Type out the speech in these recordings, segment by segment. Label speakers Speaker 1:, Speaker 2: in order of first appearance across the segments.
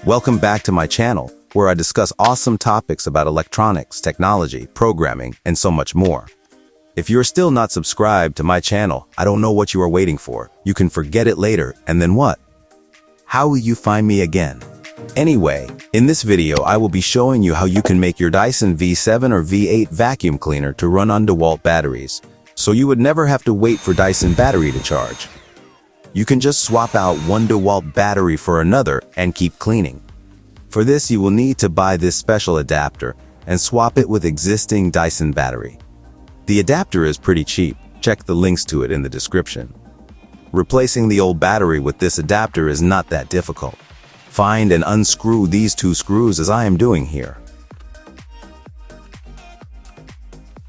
Speaker 1: Welcome back to my channel, where I discuss awesome topics about electronics, technology, programming, and so much more. If you're still not subscribed to my channel, I don't know what you are waiting for. You can forget it later, and then what? How will you find me again? Anyway, in this video I will be showing you how you can make your Dyson V7 or V8 vacuum cleaner to run on DeWalt batteries, so you would never have to wait for Dyson battery to charge. You can just swap out one DeWalt battery for another and keep cleaning. For this you will need to buy this special adapter and swap it with existing Dyson battery. The adapter is pretty cheap, check the links to it in the description. Replacing the old battery with this adapter is not that difficult. Find and unscrew these two screws as I am doing here.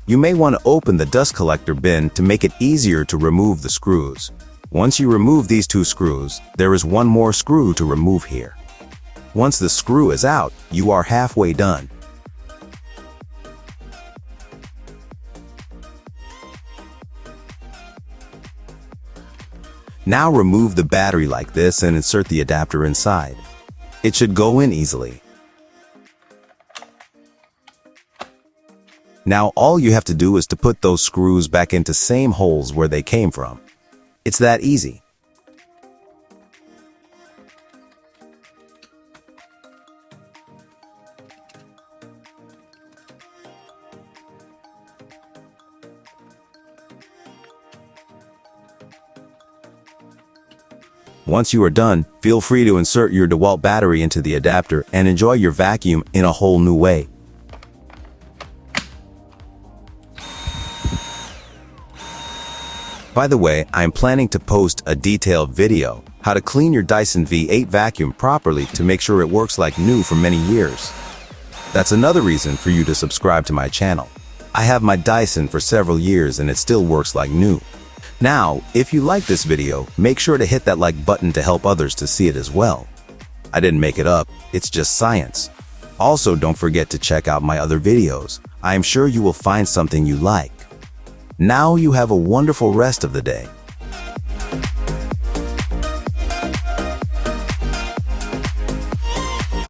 Speaker 1: You may want to open the dust collector bin to make it easier to remove the screws. Once you remove these two screws, there is one more screw to remove here. Once the screw is out, you are halfway done. Now remove the battery like this and insert the adapter inside. It should go in easily. Now all you have to do is to put those screws back into same holes where they came from. It's that easy. Once you are done, feel free to insert your DeWalt battery into the adapter and enjoy your vacuum in a whole new way. By the way, I am planning to post a detailed video how to clean your Dyson V8 vacuum properly to make sure it works like new for many years. That's another reason for you to subscribe to my channel. I have my Dyson for several years and it still works like new. Now, if you like this video, make sure to hit that like button to help others to see it as well. I didn't make it up, it's just science. Also, don't forget to check out my other videos. I am sure you will find something you like. Now you have a wonderful rest of the day.